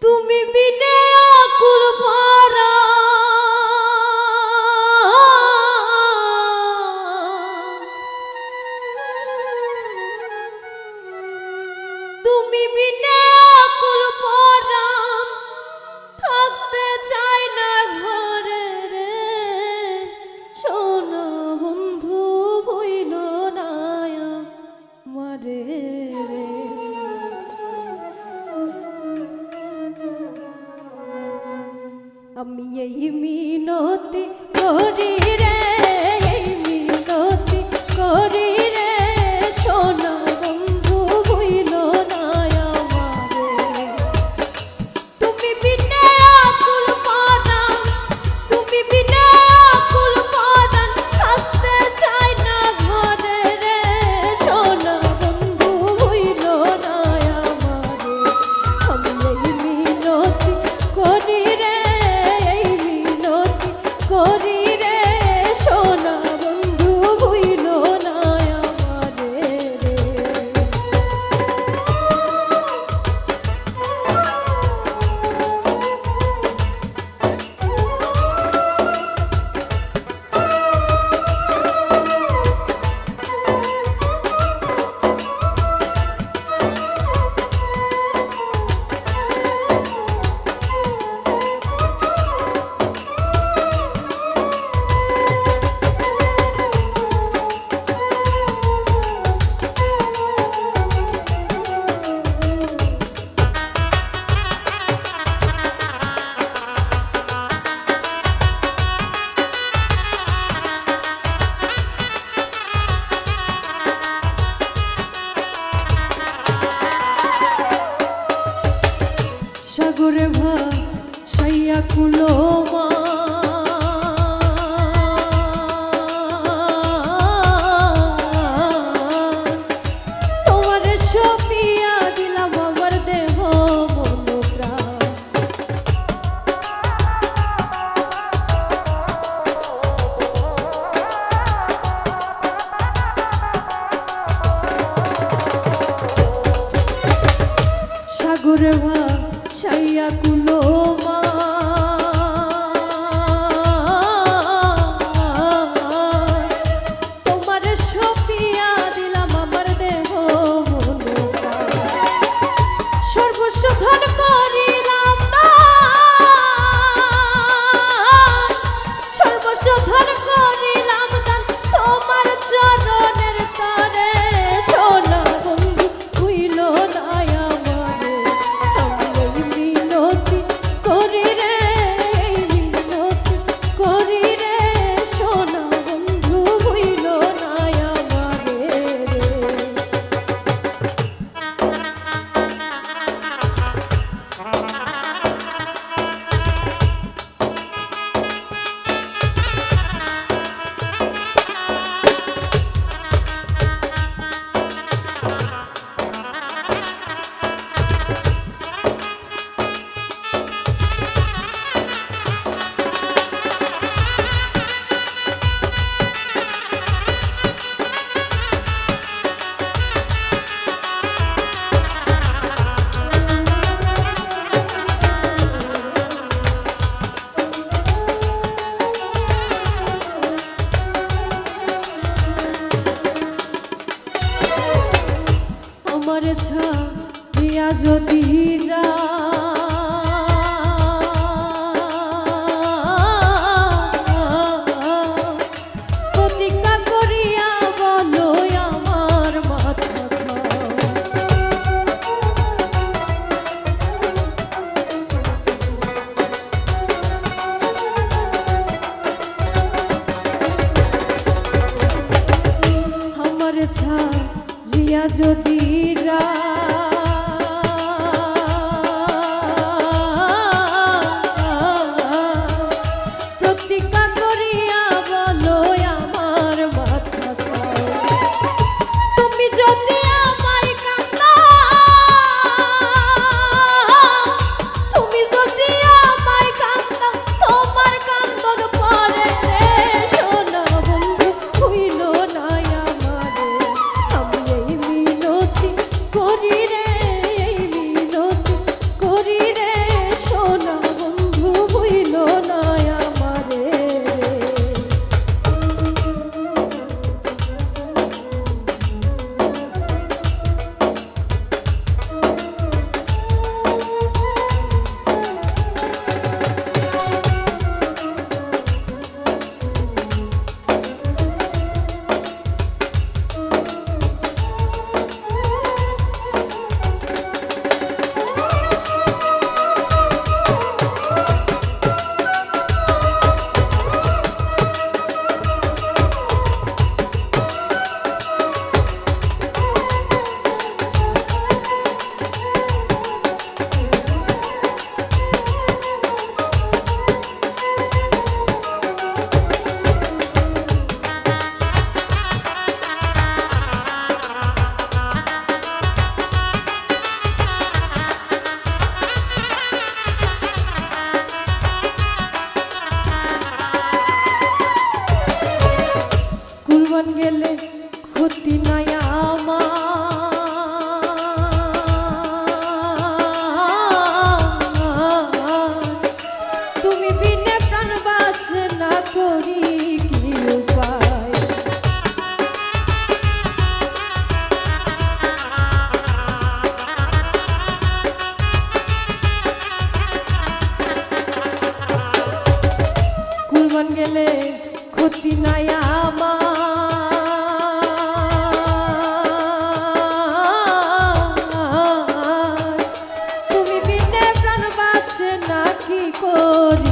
তুমি বিনে আকুল ভরা তুমি বিনে আকুল ভরা থাকতে চাই না ঘরে রে সোনা বন্ধু ভইল না মারে রে আমি এই মিনতি করি রে এই মিনতি করি রে সোনা বন্ধু ভইল না আমারে তুমি বিনে আকুল পরাণ তুমি বিনে আকুল পরাণ থাকতে চাই না ঘরে রে সোনা বন্ধু ভইল না আমারে আমি এই মিনতি করি রে করি রে সোনা বন্ধু ভুইল না আমারে রে সাগরে ভাসাইয়া কুলো মা তোমারে সপিয়া দিলাম আমার দেহ মন প্রাণ সাগরে ভাসাইয়া কুলো মা তোমারে সপিয়া দিলাম আমার দেহ মন প্রাণ সর্বস্ব ধন করিলাম দান সর্বস্ব ধন করিলাম দান তোমার চরণের তরে সোনা বন্ধু হইল না আমারে ক্ষতি নাই আমার, তুমি বিনে প্রাণ বাঁচে না করি কি উপায়। কুরবান গেলে ক্ষতি নাই আমার, তুমি বিনে প্রাণ বাঁচে না কি করি